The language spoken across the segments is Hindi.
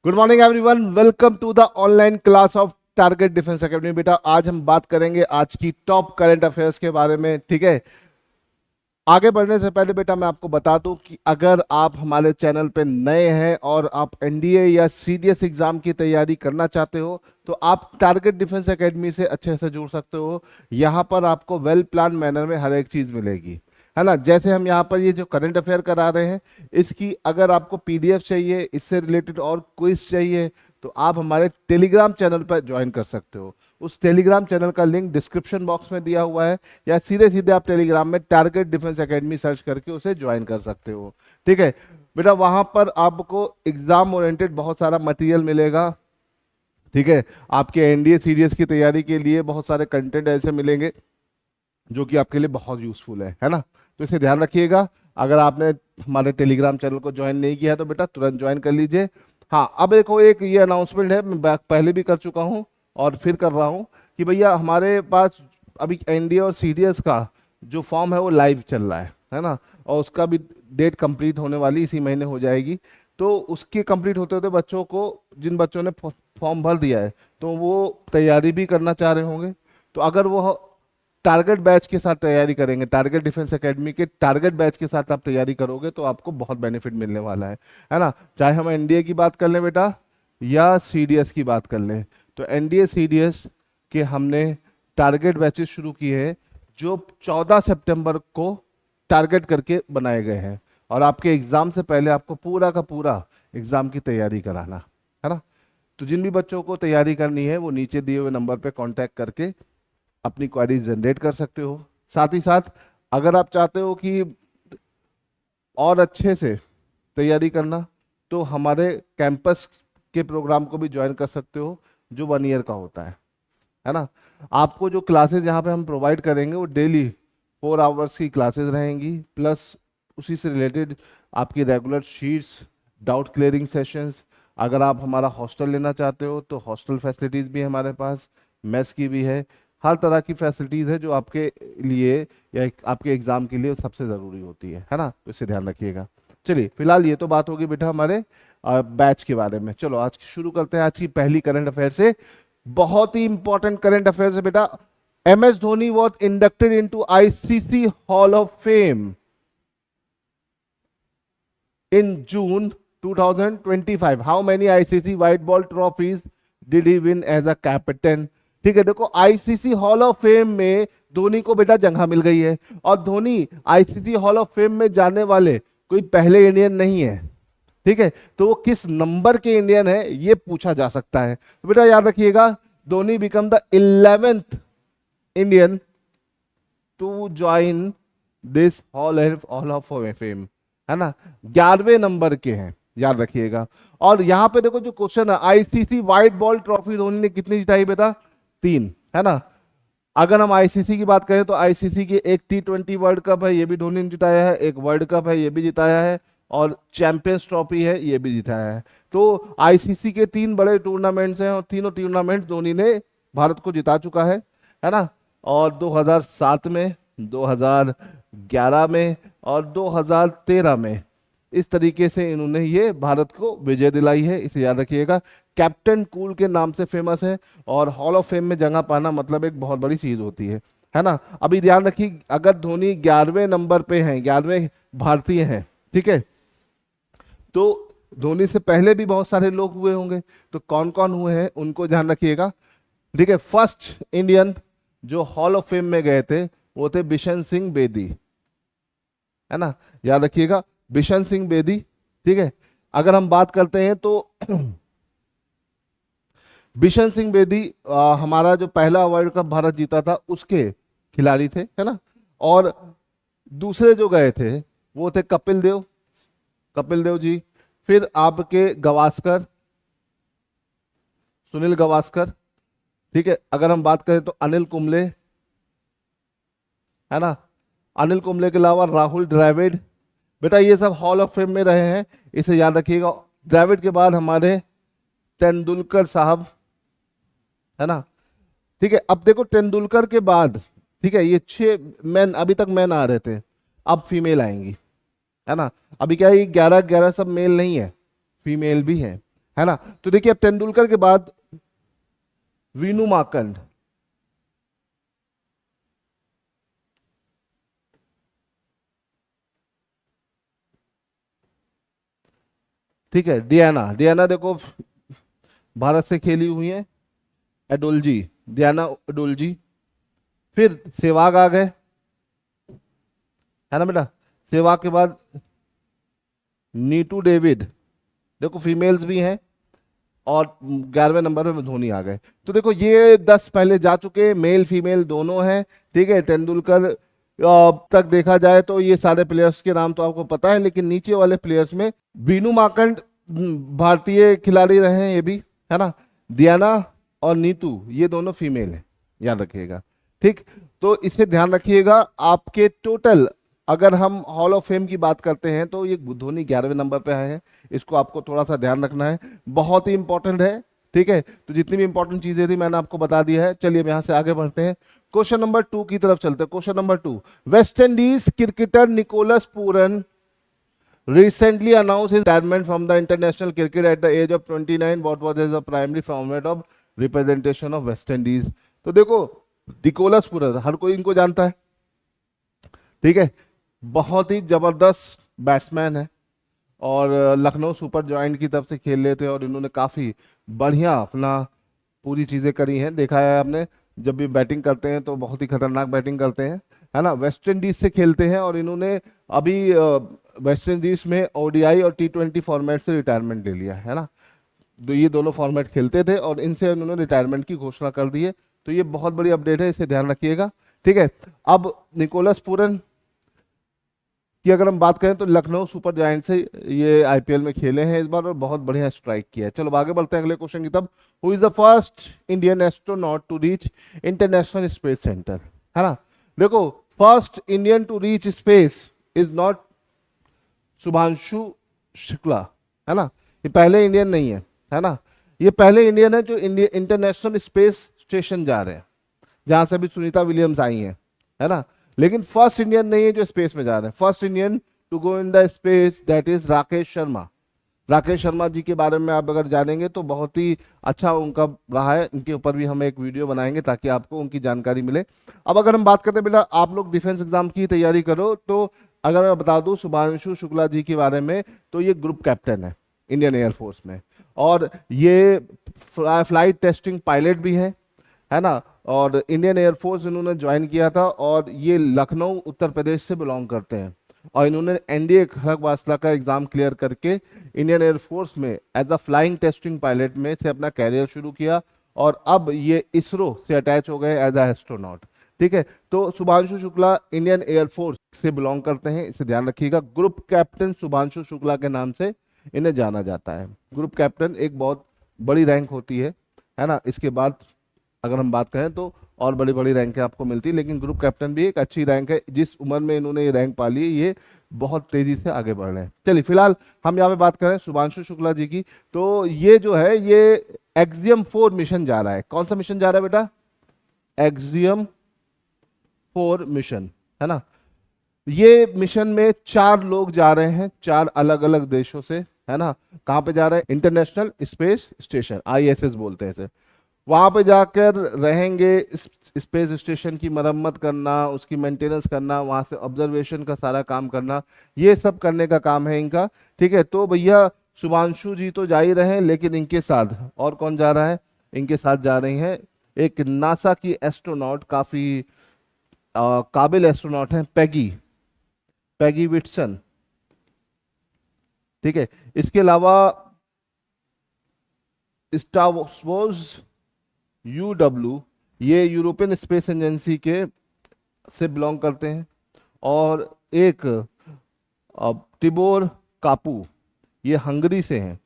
Good morning everyone, welcome to the online class of target defence academy. बेटा आज हम बात करेंगे आज की टॉप करंट अफेयर्स के बारे में। ठीक है, आगे बढ़ने से पहले बेटा मैं आपको बता दूं कि अगर आप हमारे चैनल पे नए हैं और आप एनडीए या सीडीएस एग्जाम की तैयारी करना चाहते हो तो आप टारगेट डिफेंस एकेडमी से अच्छे से जुड़ सकते हो। यहाँ पर आपको वेल प्लान मैनर में हर एक चीज़ मिलेगी, है ना। जैसे हम यहाँ पर ये जो करंट अफेयर करा रहे हैं, इसकी अगर आपको पीडीएफ चाहिए, इससे रिलेटेड और क्विज चाहिए, तो आप हमारे टेलीग्राम चैनल पर ज्वाइन कर सकते हो। उस टेलीग्राम चैनल का लिंक डिस्क्रिप्शन बॉक्स में दिया हुआ है, या सीधे सीधे आप टेलीग्राम में टारगेट डिफेंस एकेडमी सर्च करके उसे ज्वाइन कर सकते हो। ठीक है बेटा, वहां पर आपको एग्जाम ओरिएंटेड बहुत सारा मटेरियल मिलेगा। ठीक है, आपके एनडीए सीडीएस की तैयारी के लिए बहुत सारे कंटेंट ऐसे मिलेंगे जो कि आपके लिए बहुत यूजफुल है ना। तो इसे ध्यान रखिएगा। अगर आपने हमारे टेलीग्राम चैनल को ज्वाइन नहीं किया है तो बेटा तुरंत ज्वाइन कर लीजिए। हाँ, अब एक ये अनाउंसमेंट है, मैं पहले भी कर चुका हूँ और फिर कर रहा हूँ कि भैया हमारे पास अभी एनडीए और सीडीएस का जो फॉर्म है वो लाइव चल रहा है ना। और उसका भी डेट कंप्लीट होने वाली इसी महीने हो जाएगी। तो उसके कंप्लीट होते होते बच्चों को, जिन बच्चों ने फॉर्म भर दिया है तो वो तैयारी भी करना चाह रहे होंगे, तो अगर वो टारगेट बैच के साथ तैयारी करेंगे, टारगेट डिफेंस एकेडमी के टारगेट बैच के साथ आप तैयारी करोगे तो आपको बहुत बेनिफिट मिलने वाला है ना। चाहे हम एनडीए की बात कर लें बेटा या सीडीएस की बात कर लें, तो एनडीए सीडीएस के हमने टारगेट बैचेस शुरू किए हैं जो 14 सितंबर को टारगेट करके बनाए गए हैं। और आपके एग्जाम से पहले आपको पूरा का पूरा एग्जाम की तैयारी कराना है ना। तो जिन भी बच्चों को तैयारी करनी है वो नीचे दिए हुए नंबर पे कांटेक्ट करके अपनी क्वेरीज जनरेट कर सकते हो। साथ ही साथ अगर आप चाहते हो कि और अच्छे से तैयारी करना, तो हमारे कैंपस के प्रोग्राम को भी ज्वाइन कर सकते हो जो 1 ईयर का होता है ना। आपको जो क्लासेस यहाँ पे हम प्रोवाइड करेंगे वो डेली 4 आवर्स की क्लासेस रहेंगी, प्लस उसी से रिलेटेड आपकी regular sheets, doubt clearing sessions. अगर आप हमारा हॉस्टल लेना चाहते हो तो हॉस्टल फैसिलिटीज़ भी है हमारे पास, मेस की भी है। हर तरह की फैसिलिटीज़ है जो आपके लिए या आपके एग्ज़ाम के लिए सबसे ज़रूरी होती है ना। तो इसे ध्यान रखिएगा। चलिए, फिलहाल ये तो बात होगी बेटा हमारे बैच के बारे में। चलो आज शुरू करते हैं आज की पहली करंट अफेयर से। बहुत ही इंपॉर्टेंट करंट अफेयर है बेटा। MS Dhoni was inducted into ICC hall of fame in June 2025। How many ICC white ball trophies did he win as a captain. ठीक है, देखो आईसीसी हॉल ऑफ फेम में धोनी को बेटा जगह मिल गई है, और Dhoni ICC hall of fame में जाने वाले कोई पहले इंडियन नहीं है। ठीक है, तो वो किस नंबर के इंडियन है ये पूछा जा सकता है। तो बेटा याद रखिएगा, Dhoni become the 11th Indian to join this hall of fame, है ना। 11वें नंबर के हैं, याद रखिएगा। और यहां पे देखो जो क्वेश्चन है, ICC white ball trophy Dhoni ने कितनी जिताई बेटा? 3, है ना। अगर हम आईसीसी की बात करें तो आईसीसी की एक T20 वर्ल्ड कप है, ये भी धोनी ने जिताया है, एक वर्ल्ड कप है, ये भी जिताया है, और चैंपियंस ट्रॉफी है, ये भी जिताया है। तो आईसीसी के 3 बड़े टूर्नामेंट्स हैं और तीनों टूर्नामेंट धोनी ने भारत को जिता चुका है ना। और 2007 में, 2011 में और 2013 में इस तरीके से इन्होंने ये भारत को विजय दिलाई है, इसे याद रखिएगा। कैप्टन कूल के नाम से फेमस है, और हॉल ऑफ फेम में जगह पाना मतलब एक बहुत बड़ी चीज होती है ना। अभी ध्यान रखिए, अगर धोनी 11वें नंबर पे हैं, 11वें भारतीय हैं, ठीक है, तो धोनी से पहले भी बहुत सारे लोग हुए होंगे, तो कौन कौन हुए हैं उनको ध्यान रखिएगा। ठीक है, फर्स्ट इंडियन जो हॉल ऑफ फेम में गए थे वो थे बिशन सिंह बेदी, है ना, याद रखिएगा, बिशन सिंह बेदी। ठीक है, अगर हम बात करते हैं तो बिशन सिंह बेदी हमारा जो पहला वर्ल्ड कप भारत जीता था उसके खिलाड़ी थे, है ना। और दूसरे जो गए थे वो थे कपिल देव जी। फिर आपके गवास्कर, सुनील गवास्कर। ठीक है, अगर हम बात करें तो अनिल कुंबले, है ना। अनिल कुंबले के अलावा राहुल द्रविड़। बेटा ये सब हॉल ऑफ फेम में रहे हैं, इसे याद रखिएगा। द्रविड़ के बाद हमारे तेंदुलकर साहब, है ना। ठीक है, अब देखो तेंदुलकर के बाद, ठीक है, ये 6 मैन, अभी तक मैन आ रहे थे, अब फीमेल आएंगी, है ना। अभी क्या है, 11 11 सब मेल नहीं है, फीमेल भी है। है ना। तो देखिए अब तेंदुलकर के बाद वीनू मार्कंड, ठीक है। डियाना, डियाना देखो भारत से खेली हुई है। एडोलजी, डियाना एडोलजी। फिर सहवाग आ गए, है ना बेटा। सहवाग के बाद नीतू डेविड, देखो फीमेल्स भी हैं। और 11वें नंबर पे धोनी आ गए। तो देखो ये 10 पहले जा चुके, मेल फीमेल दोनों हैं, ठीक है। तेंदुलकर तक देखा जाए तो ये सारे प्लेयर्स के नाम तो आपको पता है, लेकिन नीचे वाले प्लेयर्स में वीनू मार्कंड भारतीय खिलाड़ी रहे हैं ये भी, है ना। दियाना और नीतू ये दोनों फीमेल हैं, याद रखिएगा, ठीक। तो इसे ध्यान रखिएगा। आपके टोटल अगर हम हॉल ऑफ फेम की बात करते हैं तो ये धोनी 11वें नंबर पे आए हैं, इसको आपको थोड़ा सा ध्यान रखना है, बहुत ही इंपॉर्टेंट है, ठीक है। तो जितनी भी इंपॉर्टेंट चीजें थी मैंने आपको बता दिया है। चलिए अब यहां से आगे बढ़ते हैं, क्वेश्चन नंबर 2 की तरफ चलते हैं। Question number 2, West Indies cricketer Nicholas Pooran recently announced his retirement from the international cricket at the age of 29. What was his primary format of representation of West Indies? तो देखो निकोलस पूरन हर कोई इनको जानता है, ठीक है। बहुत ही जबरदस्त बैट्समैन है और लखनऊ सुपर जॉइंट की तरफ से खेल रहे थे और इन्होंने काफी बढ़िया अपना पूरी चीजें करी हैं। देखा है आपने, जब भी बैटिंग करते हैं तो बहुत ही खतरनाक बैटिंग करते हैं, है ना। वेस्ट इंडीज से खेलते हैं और इन्होंने अभी वेस्ट इंडीज में ओडीआई और टी20 फॉर्मेट से रिटायरमेंट ले लिया है ना। तो ये दोनों फॉर्मेट खेलते थे और इनसे उन्होंने रिटायरमेंट की घोषणा कर दी है। तो ये बहुत बड़ी अपडेट है, इसे ध्यान रखिएगा, ठीक है। अब निकोलस पूरन की अगर हम बात करें तो लखनऊ सुपर जायंट से ये आईपीएल में खेले हैं इस बार और बहुत बढ़िया स्ट्राइक किया है। चलो आगे बढ़ते हैं अगले क्वेश्चन की तरफ। Who is the first Indian astronaut to reach International Space Centre, है ना। देखो first Indian to reach space is not Shubhanshu Shukla, है ना। ये पहले इंडियन नहीं है ना। ये पहले इंडियन है जो इंटरनेशनल स्पेस स्टेशन जा रहे हैं, जहां से अभी सुनीता विलियम्स आई है ना। लेकिन फर्स्ट इंडियन नहीं है जो स्पेस में जा रहे हैं। First Indian to go in the space that is Rakesh Sharma. Rakesh Sharma ji के बारे में आप अगर जानेंगे तो बहुत ही अच्छा उनका रहा है, इनके ऊपर भी हम एक वीडियो बनाएंगे ताकि आपको उनकी जानकारी मिले। अब अगर हम बात करते हैं बेटा, आप लोग डिफेंस एग्जाम की तैयारी करो तो अगर मैं बता दूं शुभांशु शुक्ला जी के बारे में, तो ये ग्रुप कैप्टन है इंडियन एयरफोर्स में और ये फ्लाइट टेस्टिंग पायलट भी है ना। और इंडियन एयरफोर्स इन्होंने ज्वाइन किया था और ये लखनऊ उत्तर प्रदेश से बिलोंग करते हैं और इन्होंने एनडीए खड़क वासला का एग्जाम क्लियर करके इंडियन एयरफोर्स में as a flying testing pilot में से अपना कैरियर शुरू किया और अब ये इसरो से अटैच हो गए एज अ एस्ट्रोनॉट, ठीक है। तो शुभांशु शुक्ला इंडियन एयरफोर्स से बिलोंग करते हैं, इसे ध्यान रखिएगा। ग्रुप कैप्टन शुभांशु शुक्ला के नाम से इन्हें जाना जाता है। ग्रुप कैप्टन एक बहुत बड़ी रैंक होती है ना। इसके बाद अगर हम बात करें तो और बड़ी बड़ी रैंकें आपको मिलती है, लेकिन ग्रुप कैप्टन भी एक अच्छी रैंक है। जिस उम्र में इन्होंने ये रैंक पाली है ये बहुत तेजी से आगे बढ़ रहे हैं। चलिए फिलहाल हम यहाँ पे बात करें शुभांशु शुक्ला जी की, तो ये जो है ये एक्सियम 4 मिशन जा रहा है। कौन सा मिशन जा रहा है बेटा? एक्सियम 4 मिशन, है ना। ये मिशन में 4 लोग जा रहे हैं, 4 अलग अलग देशों से, है ना। कहाँ पे जा रहे हैं? इंटरनेशनल स्पेस स्टेशन, आईएसएस बोलते हैं इसे। वहां पे जाकर रहेंगे, स्पेस स्टेशन की मरम्मत करना, उसकी मेंटेनेंस करना, वहां से ऑब्जर्वेशन का सारा काम करना, ये सब करने का काम है इनका, ठीक है। तो भैया शुभांशु जी तो जा ही रहे हैं, लेकिन इनके साथ और कौन जा रहा है? इनके साथ जा रही हैं एक नासा की एस्ट्रोनॉट, काफी काबिल एस्ट्रोनॉट है, पैगी विटसन, ठीक है। इसके अलावा स्टारवोर्स UW, ये यूरोपियन स्पेस एजेंसी के से बिलोंग करते हैं और एक टिबोर कापू, ये हंगरी से हैं,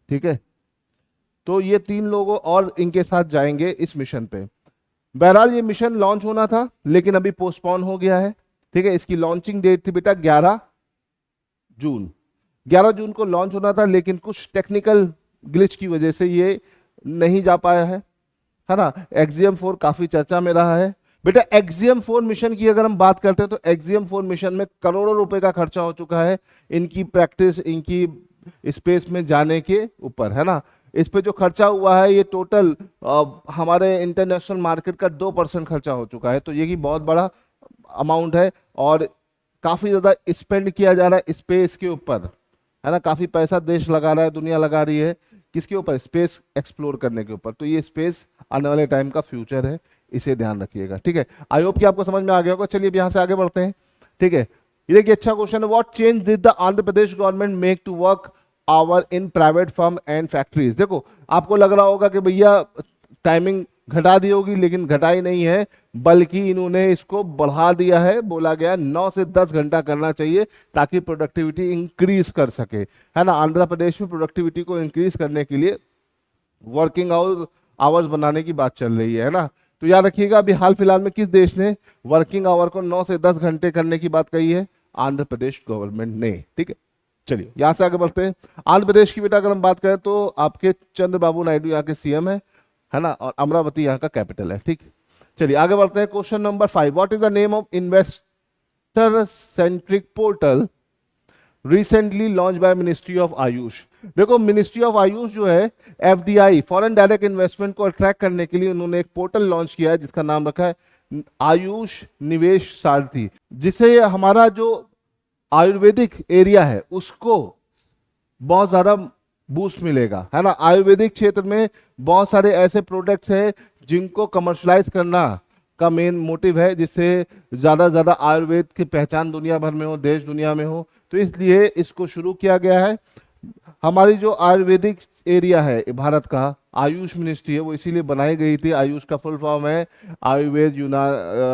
ठीक है। तो ये 3 लोगों और इनके साथ जाएंगे इस मिशन पे। बहरहाल ये मिशन लॉन्च होना था लेकिन अभी पोस्टपोन हो गया है, ठीक है। इसकी लॉन्चिंग डेट थी बेटा 11 जून। 11 जून को लॉन्च होना था लेकिन कुछ टेक्निकल ग्लिच की वजह से ये नहीं जा पाया है ना। एक्सियम 4 काफी चर्चा में रहा है बेटा। एक्सियम 4 मिशन की अगर हम बात करते हैं तो एक्सियम 4 मिशन में करोड़ों रुपए का खर्चा हो चुका है। इनकी प्रैक्टिस, इनकी स्पेस में जाने के ऊपर, है ना। इस पे जो खर्चा हुआ है ये टोटल हमारे इंटरनेशनल मार्केट का 2% खर्चा हो चुका है, तो ये की बहुत बड़ा अमाउंट है और काफी ज्यादा स्पेंड किया जा रहा है स्पेस के ऊपर, है ना। काफी पैसा देश लगा रहा है, दुनिया लगा रही है किसके ऊपर, स्पेस एक्सप्लोर करने के ऊपर। तो ये स्पेस आने वाले टाइम का फ्यूचर है, इसे ध्यान रखिएगा, ठीक है। आई होप कि आपको समझ में आ गया होगा। चलिए अब यहाँ से आगे बढ़ते हैं, ठीक है। ये देखिए अच्छा क्वेश्चन है, what change did the Andhra Pradesh government make to work hour in private firm and factories. देखो आपको लग रहा होगा कि भैया टाइमिंग घटा दी होगी, लेकिन घटाई नहीं है, बल्कि इन्होंने इसको बढ़ा दिया है। बोला गया 9 से 10 घंटा करना चाहिए ताकि प्रोडक्टिविटी इंक्रीज कर सके, है ना। आंध्र प्रदेश में प्रोडक्टिविटी को इंक्रीज करने के लिए वर्किंग आवर्स बनाने की बात चल रही है ना। तो याद रखिएगा अभी हाल फिलहाल में किस देश ने वर्किंग आवर को 9 से 10 घंटे करने की बात कही है, आंध्र प्रदेश गवर्नमेंट ने, ठीक है। चलिए यहां से आगे बढ़ते हैं। आंध्र प्रदेश की बेटा अगर हम बात करें तो आपके चंद्रबाबू नायडू यहाँ के सीएम है ना, और अमरावती यहाँ का कैपिटल है, ठीक। चलिए आगे बढ़ते हैं। Question number 5, what is the name of investor centric portal recently launch by ministry of Ayush. देखो मिनिस्ट्री ऑफ आयुष जो है एफडीआई फॉरेन डायरेक्ट इन्वेस्टमेंट को अट्रैक्ट करने के लिए उन्होंने एक पोर्टल लॉन्च किया है जिसका नाम रखा है आयुष निवेश सारथी, जिससे हमारा जो आयुर्वेदिक एरिया है उसको बहुत ज्यादा बूस्ट मिलेगा, है ना। आयुर्वेदिक क्षेत्र में बहुत सारे ऐसे प्रोडक्ट्स हैं जिनको कमर्शलाइज करना का मेन मोटिव है, जिससे ज्यादा से ज्यादा आयुर्वेद की पहचान दुनिया भर में हो, देश दुनिया में हो। तो इसलिए इसको शुरू किया गया है। हमारी जो आयुर्वेदिक एरिया है भारत का, आयुष मिनिस्ट्री है, वो इसीलिए बनाई गई थी। आयुष का फुल फॉर्म है आयुर्वेद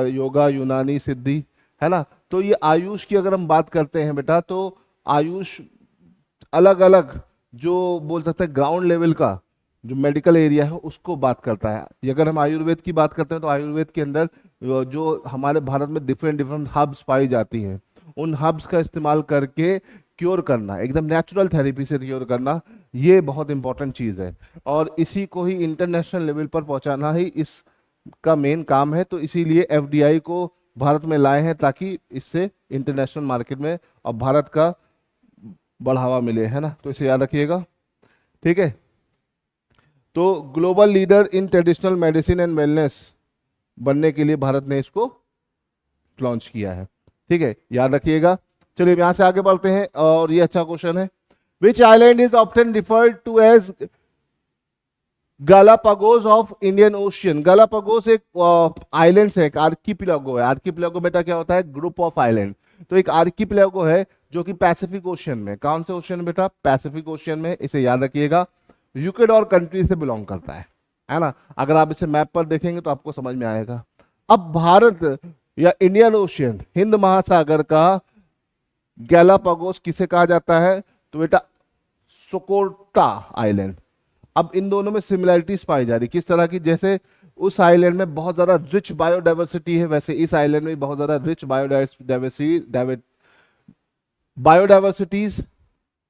योगा यूनानी सिद्धि, है ना। तो ये आयुष की अगर हम बात करते हैं बेटा, तो आयुष अलग अलग जो बोल सकते हैं ग्राउंड लेवल का जो मेडिकल एरिया है उसको बात करता है। ये अगर हम आयुर्वेद की बात करते हैं तो आयुर्वेद के अंदर जो हमारे भारत में डिफरेंट डिफरेंट हब्स पाई जाती हैं, उन हब्स का इस्तेमाल करके क्योर करना, एकदम नेचुरल थेरेपी से क्योर करना, ये बहुत इंपॉर्टेंट चीज़ है। और इसी को ही इंटरनेशनल लेवल पर पहुंचाना ही इसका मेन काम है। तो इसीलिए एफडीआई को भारत में लाए हैं ताकि इससे इंटरनेशनल मार्केट में और भारत का बढ़ावा मिले, है ना। तो इसे याद रखिएगा, ठीक है। तो global leader in traditional medicine and wellness बनने के लिए भारत ने इसको लॉन्च किया है, ठीक है, याद रखिएगा। चलिए यहां से आगे बढ़ते हैं और ये अच्छा क्वेश्चन है, which island is often referred to as Galapagos of Indian Ocean. Galapagos एक आइलैंड है, एक आर्किपिलागो है। आर्किपिलागो बेटा क्या होता है, ग्रुप ऑफ आइलैंड। तो एक आर्किपिलागो है जो कि पैसिफिक ओशियन में, कौन से ओशियन बेटा, पैसिफिक ओशियन में, इसे याद रखिएगा। यूक्रेन और कंट्री से बिलोंग करता है ना। अगर आप इसे मैप पर देखेंगे तो आपको समझ में आएगा। अब भारत या इंडियन ओशियन, हिंद महासागर का गैलापागोस किसे कहा जाता है, तो बेटा सोकोट्रा आइलैंड। अब इन दोनों में सिमिलरिटीज पाई जा रही, किस तरह की, जैसे उस आइलैंड में बहुत ज्यादा रिच बायोडाइवर्सिटी है, वैसे इस आइलैंड में बहुत ज्यादा रिच बायोडाइवर्सिटीज,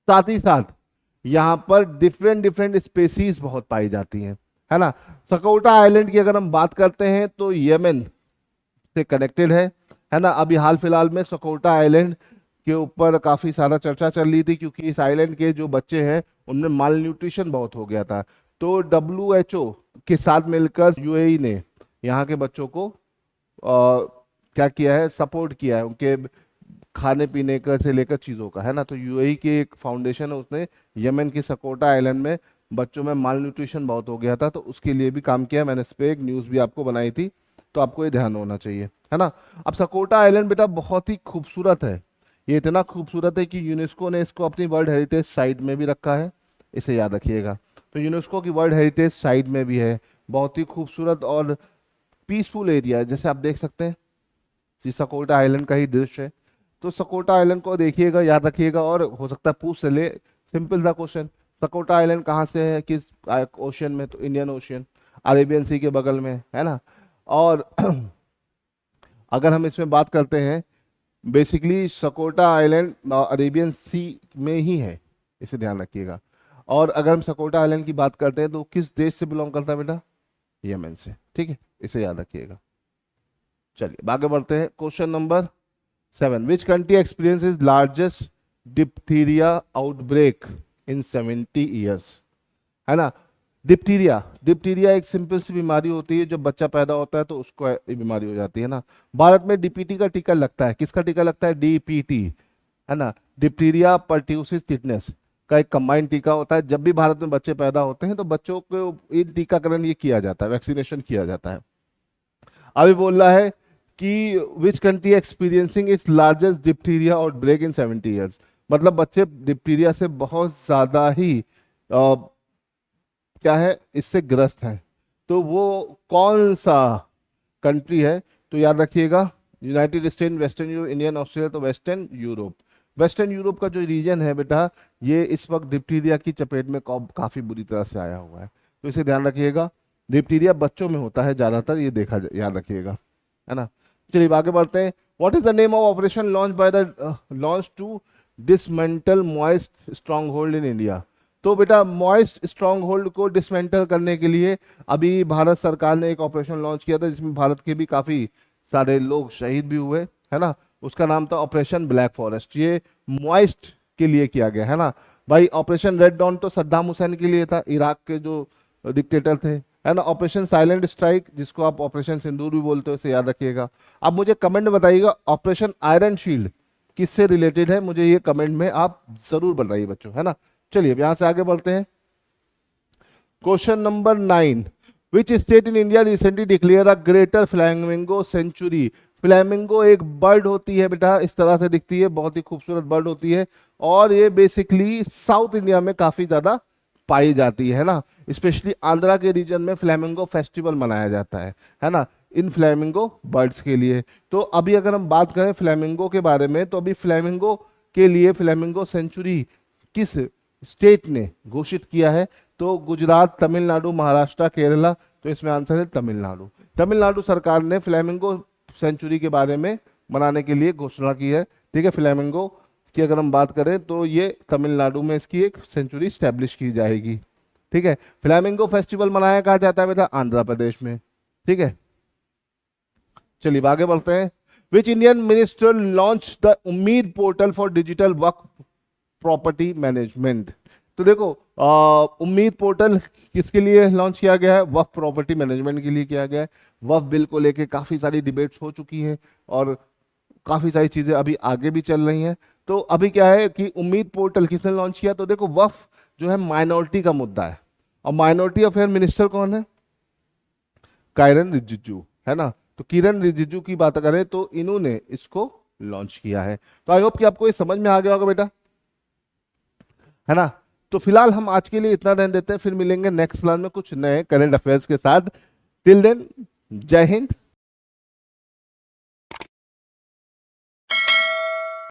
साथ ही साथ यहाँ पर डिफरेंट डिफरेंट स्पेसीज बहुत पाई जाती हैं, है ना। सकोटा आइलैंड की अगर हम बात करते हैं तो यमन से कनेक्टेड है ना। अभी हाल फिलहाल में सकोटा आइलैंड के ऊपर काफी सारा चर्चा चल रही थी, क्योंकि इस आइलैंड के जो बच्चे हैं उनमें माल न्यूट्रिशन बहुत हो गया था। तो WHO के साथ मिलकर यूएई ने यहाँ के बच्चों को क्या किया है, सपोर्ट किया है, उनके खाने पीने का से लेकर चीज़ों का, है ना। तो यूएई की एक फाउंडेशन है, उसने यमन की सकोटा आइलैंड में बच्चों में माल न्यूट्रिशन बहुत हो गया था, तो उसके लिए भी काम किया। मैंने इस पर एक न्यूज़ भी आपको बनाई थी, तो आपको ये ध्यान होना चाहिए, है ना। अब सकोटा आइलैंड बेटा बहुत ही खूबसूरत है, ये इतना खूबसूरत है कि यूनेस्को ने इसको अपनी वर्ल्ड हेरिटेज साइट में भी रखा है, इसे याद रखिएगा। तो यूनेस्को की वर्ल्ड हेरिटेज साइट में भी है, बहुत ही खूबसूरत और पीसफुल एरिया है, जैसे आप देख सकते हैं ये सकोटा आइलैंड का ही दृश्य है। तो सकोटा आइलैंड को देखिएगा, याद रखिएगा, और हो सकता है पूछ से ले, सिंपल सा क्वेश्चन, सकोटा आइलैंड कहाँ से है, किस ओशियन में, तो इंडियन ओशियन, अरेबियन सी के बगल में, है ना। और अगर हम इसमें बात करते हैं, बेसिकली सकोटा आइलैंड अरेबियन सी में ही है, इसे ध्यान रखिएगा। और अगर हम सकोटा आइलैंड की बात करते हैं तो किस देश से बिलोंग करता है बेटा, यमन से, ठीक है, इसे याद रखिएगा। चलिए आगे बढ़ते हैं। Question number 7, which country experiences largest diphtheria outbreak in 70 years, है ना। डिप्टीरिया, डिप्टीरिया एक सिंपल सी बीमारी होती है, जब बच्चा पैदा होता है तो उसको ये बीमारी हो जाती है ना। भारत में डीपीटी का टीका लगता है, किसका टीका लगता है, डीपीटी, है ना, डिप्टीरिया पर्ट्यूसिस टिटनेस का एक कंबाइंड टीका होता है। जब भी भारत में बच्चे पैदा होते हैं तो बच्चों को ये टीकाकरण ये किया जाता है, वैक्सीनेशन किया जाता है। अभी बोल रहा है कि which country experiencing its largest diphtheria और ब्रेक इन 70 ईयर्स, मतलब बच्चे डिप्टीरिया से बहुत ज्यादा ही क्या है, इससे ग्रस्त हैं। तो वो कौन सा कंट्री है, तो याद रखिएगा United state, western Europe, Indian, Australia, तो वेस्टर्न यूरोप। वेस्टर्न यूरोप का जो रीजन है बेटा, ये इस वक्त डिप्टीरिया की चपेट में काफी बुरी तरह से आया हुआ है, तो इसे ध्यान रखिएगा। डिप्टीरिया बच्चों में होता है ज्यादातर, ये देखा याद रखिएगा, है ना। चलिए आगे बढ़ते हैं। What is the name of operation launch to dismantle Maoist stronghold in India. तो बेटा मॉइस्ट स्ट्रॉन्ग होल्ड को डिसमेंटल करने के लिए अभी भारत सरकार ने एक ऑपरेशन लॉन्च किया था, जिसमें भारत के भी काफी सारे लोग शहीद भी हुए, है ना। उसका नाम था ऑपरेशन ब्लैक फॉरेस्ट। ये मॉइस्ट के लिए किया गया, है ना भाई। ऑपरेशन रेड डॉन तो सद्दाम हुसैन के लिए था, इराक के जो डिक्टेटर थे, है ना। ऑपरेशन साइलेंट स्ट्राइक, जिसको आप ऑपरेशन सिंदूर भी बोलते हो, इसे याद रखिएगा। अब मुझे कमेंट बताइएगा ऑपरेशन आयरन शील्ड किससे रिलेटेड है, मुझे ये कमेंट में आप जरूर बताइए बच्चों, है ना। चलिए अब यहां से आगे बढ़ते हैं। Question number 9, which state in India recently declare a greater flamingo sanctuary. Flamingo एक बर्ड होती है बेटा, इस तरह से दिखती है, बहुत ही खूबसूरत बर्ड होती है, और ये बेसिकली साउथ इंडिया में काफी ज्यादा पाई जाती है ना। स्पेशली आंध्रा के रीजन में फ्लैमिंगो फेस्टिवल मनाया जाता है ना, इन फ्लैमिंगो बर्ड्स के लिए। तो अभी अगर हम बात करें फ्लैमिंगो के बारे में, तो अभी फ्लैमिंगो के लिए फ्लैमिंगो सेंचुरी किस स्टेट ने घोषित किया है, तो गुजरात, तमिलनाडु, महाराष्ट्र, केरला, तो इसमें आंसर है तमिलनाडु। तमिलनाडु सरकार ने फ्लैमिंगो सेंचुरी के बारे में मनाने के लिए घोषणा की है, ठीक है। फ्लैमिंगो की अगर हम बात करें तो ये तमिलनाडु में इसकी एक सेंचुरी स्टैब्लिश की जाएगी, ठीक है। फ्लैमिंगो फेस्टिवल मनाया कहा जाता है बेटा आंध्र प्रदेश में, ठीक है। चलिए आगे बढ़ते हैं। Which Indian minister launch the Umeed portal for digital Waqf property management. तो देखो उम्मीद पोर्टल किसके लिए लॉन्च किया गया है, वक्फ प्रॉपर्टी मैनेजमेंट के लिए किया गया है। वक्फ बिल को लेके काफी सारी डिबेट्स हो चुकी हैं और काफी सारी चीजें अभी आगे भी चल रही हैं। तो अभी क्या है कि उम्मीद पोर्टल किसने लॉन्च किया, तो देखो वक्फ जो है माइनॉरिटी का मुद्दा है, और माइनॉरिटी अफेयर मिनिस्टर कौन है, किरेन रिजिजू, है ना। तो किरेन रिजिजू की बात करें तो इन्होंने इसको लॉन्च किया है। तो आई होप कि आपको ये समझ में आ गया होगा बेटा, है ना। तो फिलहाल हम आज के लिए इतना रहने देते हैं, फिर मिलेंगे नेक्स्ट क्लास में कुछ नए करंट अफेयर्स के साथ। टिल देन जय हिंद,